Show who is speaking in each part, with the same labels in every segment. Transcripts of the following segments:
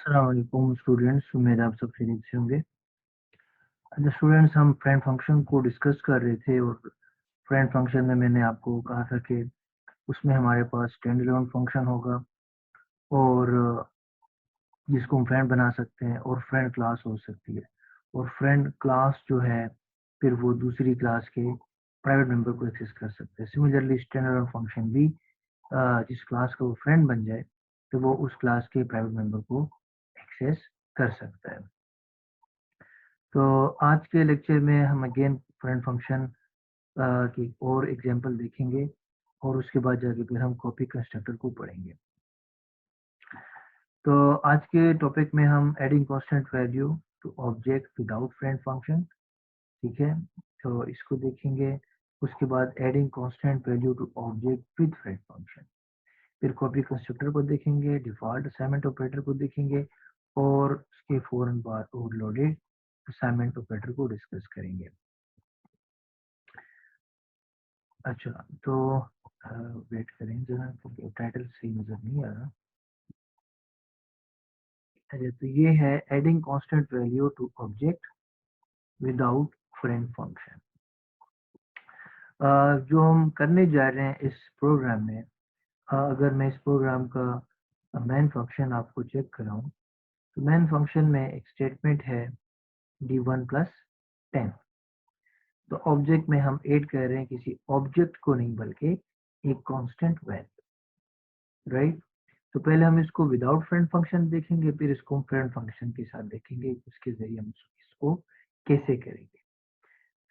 Speaker 1: अस्सलाम वालेकुम स्टूडेंट्स, उम्मीद है आप सब खैरियत से होंगे। अच्छा स्टूडेंट्स, हम फ्रेंड फंक्शन को डिस्कस कर रहे थे और फ्रेंड फंक्शन में मैंने आपको कहा था कि उसमें हमारे पास स्टैंड अलोन फंक्शन होगा और जिसको हम फ्रेंड बना सकते हैं और फ्रेंड क्लास हो सकती है और फ्रेंड क्लास जो है फिर वो दूसरी क्लास के प्राइवेट मेंबर को एक्सेस कर सकते हैं। सिमिलरली स्टैंड अलोन फंक्शन भी जिस क्लास का वो फ्रेंड बन जाए तो वो उस क्लास के प्राइवेट मेंबर को एक्सेस कर सकता है। तो आज के लेक्चर में हम अगेन फ्रेंड फंक्शन की और एग्जांपल देखेंगे और उसके बाद जाके फिर हम कॉपी कंस्ट्रक्टर को पढ़ेंगे। तो आज के टॉपिक में हम adding constant value to object without friend function, ठीक है, तो इसको देखेंगे। उसके बाद adding constant value to object with friend function, फिर कॉपी कंस्ट्रक्टर को देखेंगे, डिफॉल्ट असाइनमेंट ऑपरेटर को देखेंगे और उसके फौरन बाद ओवरलोडेड असाइनमेंट ऑपरेटर को डिस्कस करेंगे। अच्छा, तो वेट करें जरा क्योंकि टाइटल सही नजर नहीं आ रहा। अच्छा, तो ये है adding constant value to object without friend function. जो हम करने जा रहे हैं इस प्रोग्राम में, अगर मैं इस प्रोग्राम का मेन फंक्शन आपको चेक कराऊं तो मेन फंक्शन में एक स्टेटमेंट है d1 प्लस 10। तो ऑब्जेक्ट में हम ऐड कर रहे हैं किसी ऑब्जेक्ट को नहीं बल्कि एक कांस्टेंट वैल्यू, राइट। तो पहले हम इसको विदाउट फ्रेंड फंक्शन देखेंगे, फिर इसको फ्रेंड फंक्शन के साथ देखेंगे, उसके जरिए हम इसको कैसे करेंगे।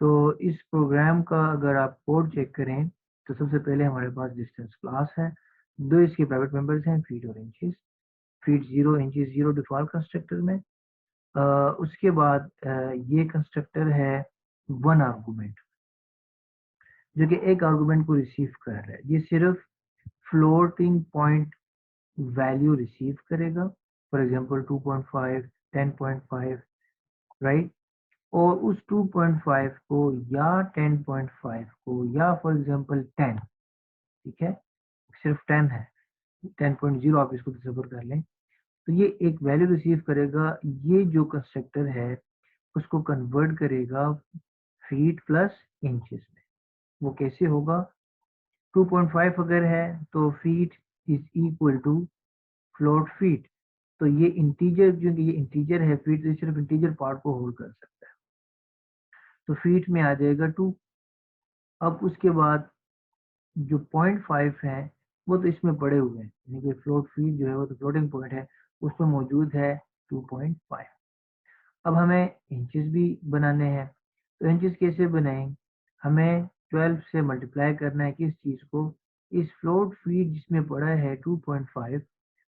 Speaker 1: तो इस प्रोग्राम का अगर आप कोड चेक करें तो सबसे पहले हमारे पास डिस्टेंस क्लास है, दो इसके प्राइवेट मेंबर्स हैं, फीट और inches. Feet 0, inches 0 default constructor में। उसके बाद ये कंस्ट्रक्टर है वन आर्गुमेंट, जो कि एक आर्गुमेंट को रिसीव कर रहा है। ये सिर्फ फ्लोटिंग पॉइंट वैल्यू रिसीव करेगा, फॉर एग्जांपल 2.5, 10.5, राइट। और उस 2.5 को या 10.5 को या फॉर एग्जांपल 10, ठीक है, सिर्फ 10 है, 10.0 आप इसको तस्वीर कर लें, तो ये एक वैल्यू रिसीव करेगा। ये जो कंस्ट्रक्टर है उसको कन्वर्ट करेगा फीट प्लस इंचेस में। वो कैसे होगा? 2.5 अगर है तो feet is equal to float feet. तो ये इंटीजर, जो कि ये इंटीजर है, फीट तो सिर्फ इंटीजर पार्ट को होल्ड कर सकता है, तो फीट में आ जाएगा 2। अब उसके बाद जो 0.5 है वो तो इसमें पड़े हुए हैं, यानी कि फ्लोट फीट जो है वो तो फ्लोटिंग पॉइंट है, उसमें मौजूद है 2.5। अब हमें इंचेस भी बनाने हैं, तो इंचेस कैसे बनाएंगे? हमें 12 से मल्टीप्लाई करना है किस चीज को? इस फ्लोट फीट जिसमें पड़ा है 2.5,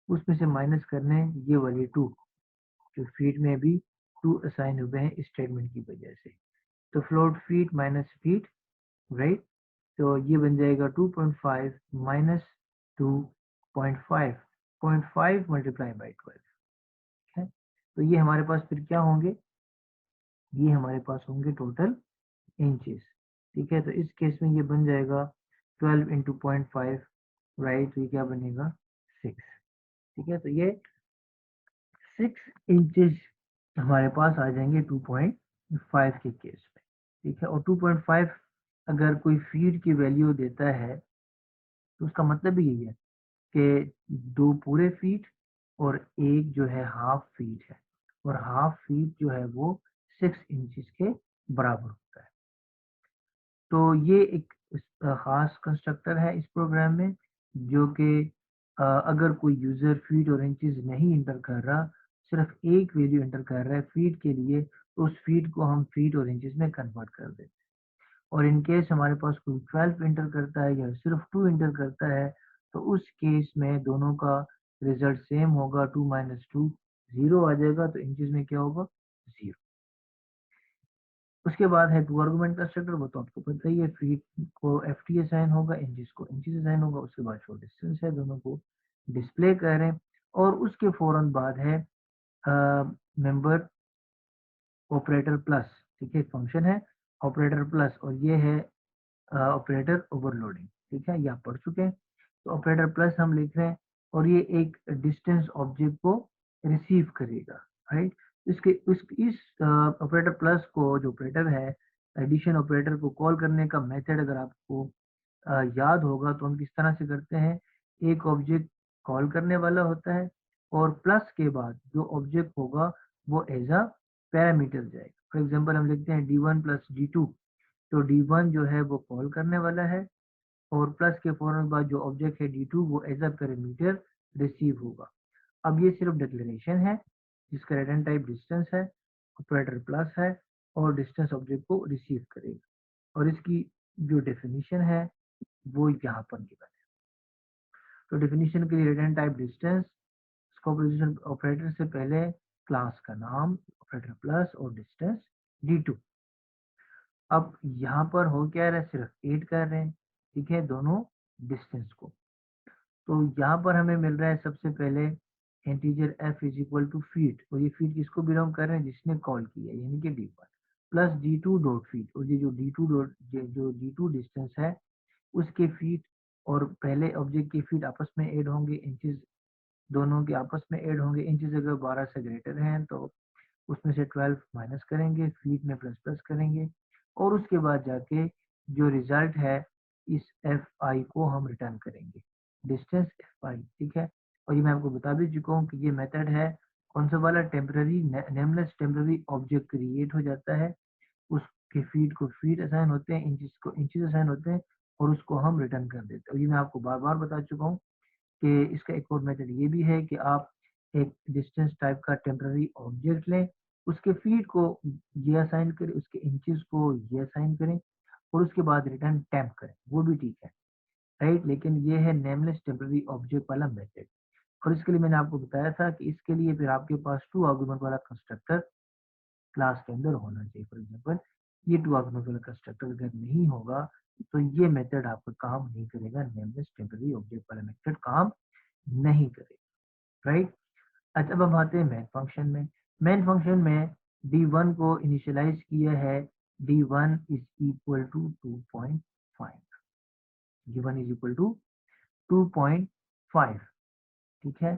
Speaker 1: उसमें से माइनस करने हैं ये वाली 2, जो फीट में भी 2 असाइन हुए हैं इस स्टेटमेंट की वजह से। तो float feet minus feet, right. तो ये बन जाएगा 2.5 माइनस 2.5, 0.5 मल्टीप्लाई बाई 12 है। तो ये हमारे पास फिर क्या होंगे? ये हमारे पास होंगे टोटल इंचेस, ठीक है। तो इस केस में ये बन जाएगा 12 इंटू 0.5, राइट। तो ये क्या बनेगा? 6, ठीक है। तो ये 6 इंचेस हमारे पास आ जाएंगे 2.5 के केस में, ठीक है। और 2.5 अगर कोई फीट की वैल्यू देता है तो उसका मतलब भी यही है कि 2 पूरे फीट और एक जो है हाफ फीट है, और हाफ फीट जो है वो 6 इंचेस के बराबर होता है। तो ये एक खास कंस्ट्रक्टर है इस प्रोग्राम में, जो कि अगर कोई यूजर फीट और इंचेस नहीं इंटर कर रहा, सिर्फ एक वैल्यू इंटर कर रहा है फीट के लिए, तो उस फीट को हम फीट और इंचेस में कन्वर्ट कर देते हैं। और इन केस हमारे पास कोई 12 इंटर करता है या सिर्फ 2 इंटर करता है, तो उस केस में दोनों का रिजल्ट सेम होगा, 2 माइनस 2 0 आ जाएगा। तो इंचेस में क्या होगा? 0। उसके बाद है टू आर्गुमेंट कंस्ट्रक्टर, वो तो आपको पता ही है, फीट को एफ टी असाइन होगा, इंचेस को इंचेस असाइन होगा। उसके बाद शॉर्ट डिस्टेंस है, दोनों को डिस्प्ले करें। और उसके फौरन बाद है मेंबर ऑपरेटर प्लस, ठीक है, फंक्शन है ऑपरेटर प्लस, और ये है ऑपरेटर ओवरलोडिंग, ठीक है, ये आप पढ़ चुके हैं। तो ऑपरेटर प्लस हम लिख रहे हैं, और ये एक डिस्टेंस ऑब्जेक्ट को रिसीव करेगा, राइट। इसके इस ऑपरेटर प्लस को, जो ऑपरेटर है एडिशन ऑपरेटर को कॉल करने का मेथड अगर आपको याद होगा तो हम किस तरह से करते हैं। एक ऑब्जेक्ट कॉल करने वाला होता है और प्लस के बाद जो ऑब्जेक्ट होगा वो एज अ पैरामीटर जाएगा। फॉर एग्जांपल हम लिखते हैं d1 प्लस d2, तो d1 जो है वो कॉल करने वाला है और प्लस के फौरन बाद जो ऑब्जेक्ट है d2 वो एज अ पैरामीटर रिसीव होगा। अब ये सिर्फ डिक्लेरेशन है जिसका रिटर्न टाइप डिस्टेंस है, ऑपरेटर प्लस है और डिस्टेंस ऑब्जेक्ट को रिसीव करेगा, और इसकी जो डेफिनेशन है वो यहाँ पर गिवन है। तो डेफिनेशन के लिए return type distance, scope resolution operator से पहले क्लास का नाम ऑपरेटर प्लस और डिस्टेंस d2। अब यहाँ पर हो क्या रहा है, सिर्फ 8 कर रहे हैं, ठीक है, दोनों डिस्टेंस को। तो यहाँ पर हमें मिल रहा है सबसे पहले integer f is equal to feet, और ये फीट किसको बिलोंग कर रहे हैं, जिसने कॉल किया यानी कि d1 plus d2 dot feet, और ये जो d2 डॉट जो d2 डिस्टेंस है उसके फीट और पहले ऑब्जेक्ट के फीट आपस में ऐड होंगे, इंचेस दोनों के आपस में ऐड होंगे। इंचेस अगर 12 से ग्रेटर हैं तो उसमें से 12 माइनस करेंगे, फीट में प्लस प्लस करेंगे, और उसके बाद जाके जो रिजल्ट है इस एफ आई को हम रिटर्न करेंगे, डिस्टेंस एफ आई, ठीक है। और ये मैं आपको बता भी चुका हूँ कि ये मेथड है कौन सा वाला, temporary nameless temporary object create हो जाता है, उसके फीट को फीट असाइन होते हैं, इंचेस को इंचेस असाइन होते हैं, और उसको हम रिटर्न कर देते हैं। और ये मैं आपको बार बार बता चुका हूँ कि इसका एक और मेथड ये भी है कि आप एक डिस्टेंस टाइप का टेम्पररी ऑब्जेक्ट लें, उसके फीट को ये असाइन करें, उसके इंचेस को ये असाइन करें, और उसके बाद रिटर्न टेम्प करें, वो भी ठीक है, राइट। लेकिन ये है नेमलेस टेम्पररी ऑब्जेक्ट वाला मेथड, और इसके लिए मैंने आपको बताया था कि इसके लिए फिर आपके पास 2 आर्गुमेंट वाला कंस्ट्रक्टर क्लास के अंदर होना चाहिए। फॉर एग्जाम्पल ये 2 आर्गुमेंट वाला कंस्ट्रक्टर अगर नहीं होगा तो ये मेथड आपका काम नहीं करेगा, नेमलेस टेम्पररी ऑब्जेक्ट वाला मेथड काम नहीं करेगा, राइट। अच्छा, अब हम आते हैं मेन फंक्शन में। मेन फंक्शन में d1 को इनिशियलाइज किया है, d1 is equal to 2.5, d1 is equal to 2.5, ठीक है।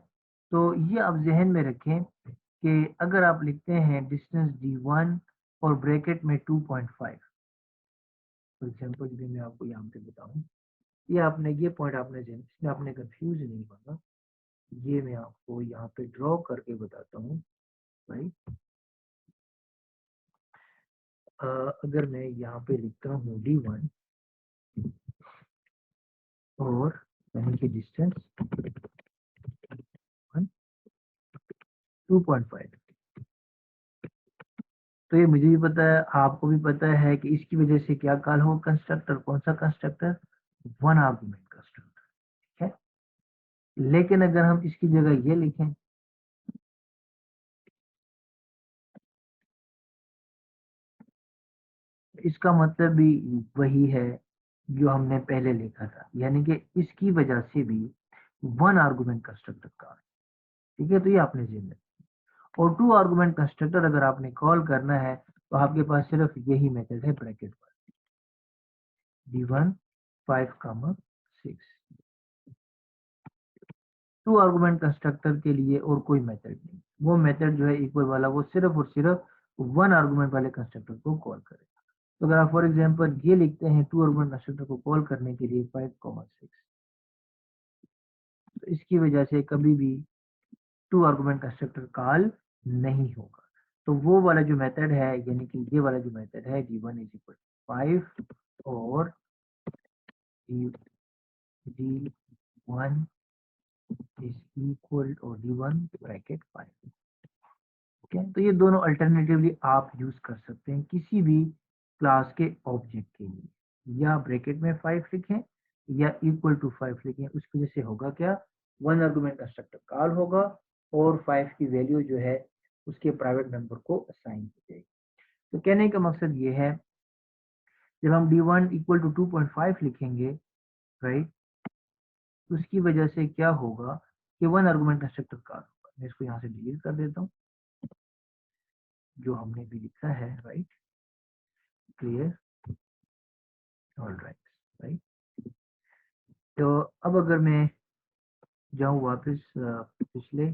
Speaker 1: तो ये आप जहन में रखें कि अगर आप लिखते हैं डिस्टेंस d1 और ब्रैकेट में 2.5, फॉर एग्जाम्पल भी मैं आपको यहाँ पे बताऊं, ये आपने ये पॉइंट आपने इसमें आपने कंफ्यूज नहीं होना, ये मैं आपको यहाँ पे ड्रॉ करके बताता हूँ भाई। अगर मैं यहाँ पे लिखता हूँ d1 और यानी कि डिस्टेंस 2.5, तो ये मुझे भी पता है, आपको भी पता है कि इसकी वजह से क्या कॉल हो कंस्ट्रक्टर, कौन सा कंस्ट्रक्टर, वन आर्गुमेंट कंस्ट्रक्टर, ठीक है। लेकिन अगर हम इसकी जगह ये लिखें, इसका मतलब भी वही है जो हमने पहले लिखा था, यानी कि इसकी वजह से भी वन आर्गुमेंट कंस्ट्रक्टर का, ठीक है। तो ये आपने जिम्मे, और 2 आर्गुमेंट कंस्ट्रक्टर अगर आपने कॉल करना है तो आपके पास सिर्फ यही मेथड है, ब्रैकेट पर d1 5, 6। 2 आर्गुमेंट कंस्ट्रक्टर के लिए और कोई मेथड नहीं, वो मेथड जो है इक्वल वाला वो सिर्फ और सिर्फ वन आर्गुमेंट वाले कंस्ट्रक्टर को कॉल करेगा। तो अगर आप फॉर एग्जांपल ये लिखते हैं 2 आर्गुमेंट कंस्ट्रक्टर को कॉल करने के लिए 5, 6, तो इसकी वजह से कभी भी 2 आर्गुमेंट कंस्ट्रक्टर कॉल नहीं होगा। तो वो वाला जो मेथड है, यानी कि ये वाला जो मेथड है d1 इज इक्वल 5 और d1 इज इक्वल और d1 ब्रैकेट 5, ठीक है। तो ये दोनों अल्टरनेटिवली आप यूज कर सकते हैं किसी भी क्लास के ऑब्जेक्ट के लिए, या ब्रैकेट में 5 लिखें या इक्वल टू 5 लिखें, उसकी वजह से होगा क्या, वन आर्गुमेंट कंस्ट्रक्टर कॉल होगा और 5 की वैल्यू जो है उसके प्राइवेट मेंबर को असाइन की जाएगी। तो कहने का मकसद ये है, जब हम d1 इक्वल टू 2.5 लिखेंगे, राइट, तो उसकी वजह से क्या होगा कि वन आर्गुमेंट कंस्ट्रक्टर कॉल होगा। मैं इसको यहाँ से डिलीट कर देता हूँ जो हमने भी लिखा है, right, clear, all right, right. तो अब अगर मैं जाऊँ वापस पिछले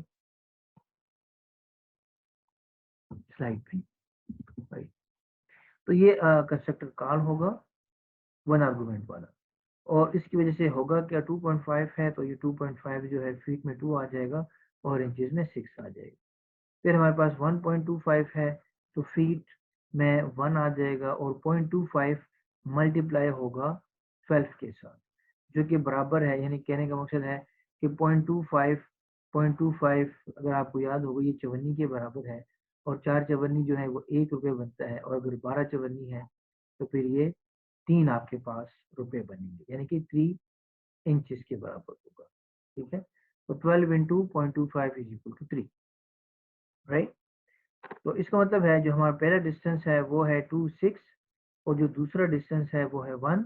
Speaker 1: स्लाइड पे, राइट। तो ये कंस्ट्रक्टर कॉल होगा वन आर्गुमेंट वाला, और इसकी वजह से होगा क्या, 2.5 है तो ये 2.5 जो है फीट में 2 आ जाएगा और इंचेस में 6 आ जाएगा। फिर हमारे पास 1.25 है तो फीट में 1 आ जाएगा और 0.25 मल्टीप्लाई होगा 12 के साथ, जो कि बराबर है, यानी कहने का मकसद है कि 0.25 अगर आपको याद होगा ये चवन्नी के बराबर है, और 4 चवन्नी जो है वो 1 रुपये बनता है, और अगर 12 चवन्नी है तो फिर ये 3 आपके पास रुपये बनेंगे, यानी कि 3 इंचेस के बराबर होगा। ठीक है, तो 12 into 0.25 is equal to 3, right. तो इसका मतलब है जो हमारा पहला डिस्टेंस है वो है 2 6, और जो दूसरा डिस्टेंस है वो है 1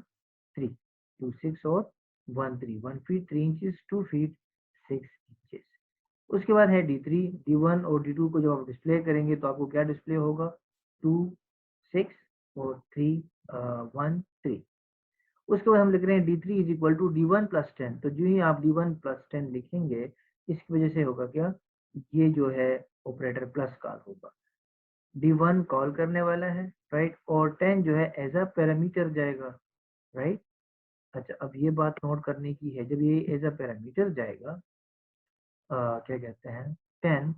Speaker 1: 3, 2 6 और 1 3, 1 फीट 3 इंचेस, 2 फीट 6 इंचेस। उसके बाद है D3, D1 और D2 को जब आप डिस्प्ले करेंगे तो आपको क्या डिस्प्ले होगा, 2 6 और 3 1 3। उसके बाद हम लिख रहे हैं D3 is equal to D1 plus 10, तो जो ही आप D1 प्लस 10 लिखेंगे इसकी वजह से होगा क्या, ये जो है ऑपरेटर प्लस कॉल होगा, D1 कॉल करने वाला है, राइट, और 10 जो है एज अ पैरामीटर जाएगा, राइट। अच्छा, अब ये बात नोट करने की है, जब ये एज अ पैरामीटर जाएगा, क्या कहते हैं 10,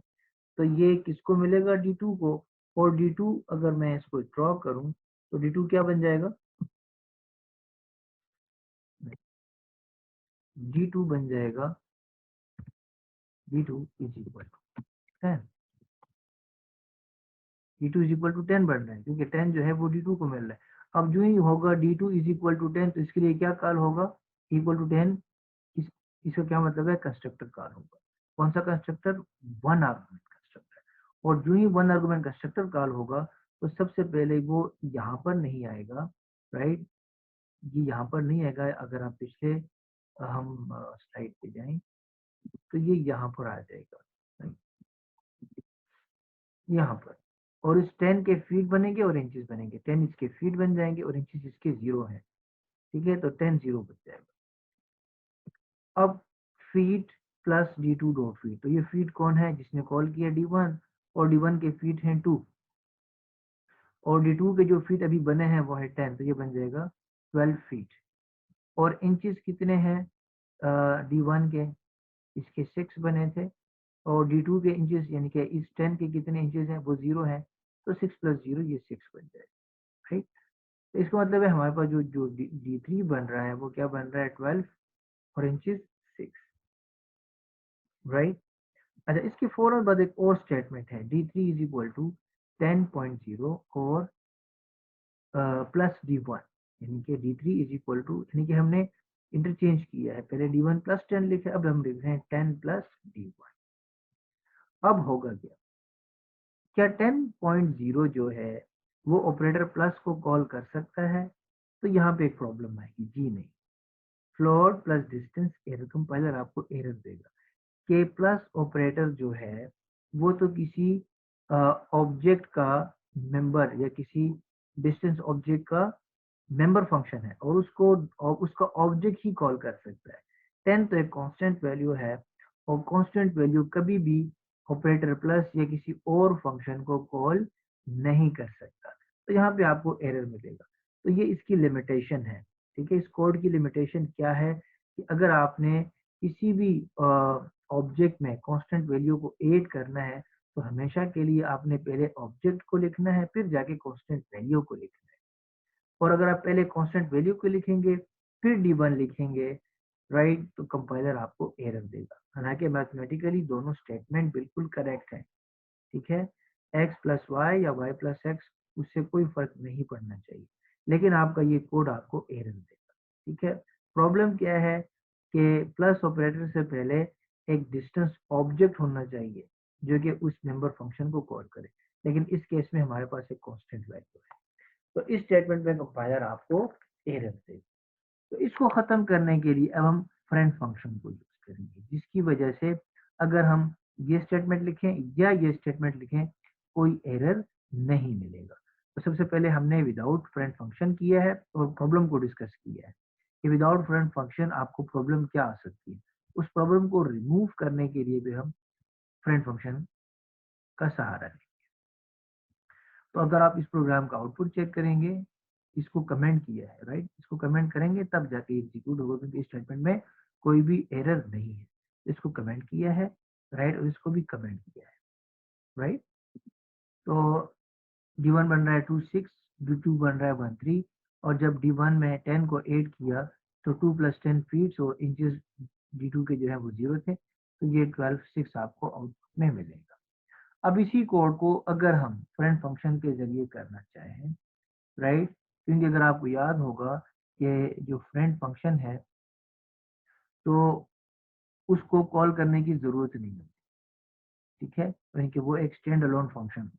Speaker 1: तो ये किसको मिलेगा, D2 को, और D2 अगर मैं इसको ड्रॉ करूं तो D2 क्या बन जाएगा, D2 बन जाएगा, D2 is equal to 10, D2 is equal to 10 बन रहा है, क्योंकि 10 जो है वो D2 को मिल रहा है। अब जो ही होगा D2 इज इक्वल टू 10, तो इसके लिए क्या कॉल होगा, इक्वल टू 10, इस इसका क्या मतलब है, कंस्ट्रक्टर कॉल होगा। कौन सा कंस्ट्रक्टर, वन आर्गुमेंट कंस्ट्रक्टर। और जो ही वन आर्गुमेंट कंस्ट्रक्टर कॉल होगा तो सबसे पहले वो यहाँ पर नहीं आएगा, राइट, ये यहाँ पर नहीं आएगा। अगर आप पिछले हम स्लाइड पे जाएं तो ये यहाँ पर आ जाएगा, right? यहाँ पर, और इस 10 के फीट बनेंगे और इंचेस बनेंगे, 10 इसके फीट बन जाएंगे और इंचेस इसके 0 है, ठीक है, तो 10 0 बन जाएगा। अब feet plus D2 dot feet, तो ये फीट कौन है जिसने कॉल किया, D1, और D1 के फीट हैं 2, और D2 के जो फीट अभी बने हैं वो है 10, तो ये बन जाएगा 12 फीट। और इंचेस कितने हैं D1 के, इसके 6 बने थे, और D2 के इंचेस यानी कि इस 10 के कितने इंचेस हैं, वो 0 है, तो 6 प्लस 0 ये 6 बन जाएगा, राइट। तो इसका मतलब है हमारे पास जो जो D3 बन रहा है वो क्या बन रहा है, 12 और इंचेस 6, राइट। अच्छा, इसके फौरन बाद एक और स्टेटमेंट है, D3 इज इक्वल टू 10.0 और प्लस D1, यानी कि D3 इज इक्वल टू, यानी कि हमने इंटरचेंज किया है, पहले D1 प्लस 10 लिखे, अब हम लिख रहे हैं 10 प्लस D1। अब होगा क्या, क्या 10.0 जो है वो ऑपरेटर प्लस को कॉल कर सकता है, तो यहाँ पे एक प्रॉब्लम आएगी, जी नहीं, float plus distance error, compiler आपको एरर देगा कि प्लस ऑपरेटर जो है वो तो किसी ऑब्जेक्ट का मेंबर या किसी डिस्टेंस ऑब्जेक्ट का मेंबर फंक्शन है, और उसका ऑब्जेक्ट ही कॉल कर सकता है। 10 तो एक कांस्टेंट वैल्यू है, और कांस्टेंट वैल्यू कभी भी ऑपरेटर प्लस या किसी और फंक्शन को कॉल नहीं कर सकता, तो यहाँ पे आपको एरर मिलेगा। तो ये इसकी लिमिटेशन है, ठीक है। इस कोड की लिमिटेशन क्या है कि अगर आपने किसी भी ऑब्जेक्ट में कांस्टेंट वैल्यू को ऐड करना है तो हमेशा के लिए आपने पहले ऑब्जेक्ट को लिखना है, फिर जाके कांस्टेंट वैल्यू को लिखना है। और अगर आप पहले कांस्टेंट वैल्यू को लिखेंगे फिर D1 लिखेंगे, राइट, तो कंपाइलर आपको एरर देगा। हालांकि मैथमेटिकली दोनों स्टेटमेंट बिल्कुल करेक्ट है, ठीक है, x प्लस वाई या y प्लस एक्स, उससे कोई फर्क नहीं पड़ना चाहिए, लेकिन आपका ये कोड आपको एरर देगा, ठीक है। प्रॉब्लम क्या है कि प्लस ऑपरेटर से पहले एक डिस्टेंस ऑब्जेक्ट होना चाहिए जो कि उस मेंबर फंक्शन को कॉल करे, लेकिन इस केस में हमारे पास एक कांस्टेंट वैल्यू है, तो इस स्टेटमेंट में कंपाइलर आपको एरर देगा। तो इसको खत्म करने के लिए अब हम फ्रेंड फंक्शन को यूज करेंगे, जिसकी वजह से अगर हम ये स्टेटमेंट लिखें या ये स्टेटमेंट लिखें कोई एरर नहीं मिलेगा। तो सबसे पहले हमने विदाउट फ्रेंड फंक्शन किया है और प्रॉब्लम को डिस्कस किया है कि विदाउट फ्रेंड फंक्शन आपको प्रॉब्लम क्या आ सकती है। उस प्रॉब्लम को रिमूव करने के लिए भी हम फ्रेंड फंक्शन का सहारा लें। तो अगर आप इस प्रोग्राम का आउटपुट चेक करेंगे, इसको कमेंट किया है, राइट? इसको कमेंट करेंगे तब जाके एग्जीक्यूट होगा, क्योंकि इस स्टेटमेंट में कोई भी एरर नहीं है। इसको कमेंट किया है, राइट? और इसको भी कमेंट किया है, राइट? तो D1 बन रहा है 26, D2 बन रहा है 13, और जब D1 में 10 को ऐड किया तो 2 + 10 फीट्स और इंचेस D2 के जो है वो 0 थे, तो ये 12 6 आपको आउटपुट में मिलेगा। अब इसी कोड को अगर हम फ्रेंड फंक्शन के जरिए करना चाहें, राइट? क्योंकि अगर आपको याद होगा कि जो फ्रेंड फंक्शन है, तो उसको कॉल करने की ज़रूरत नहीं है, ठीक है? यानी कि वो एक स्टैंड अलोन फंक्शन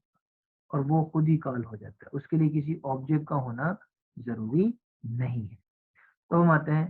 Speaker 1: और वो खुद ही कॉल हो जाता है, उसके लिए किसी ऑब्जेक्ट का होना ज़रूरी नहीं है। तो हम आते हैं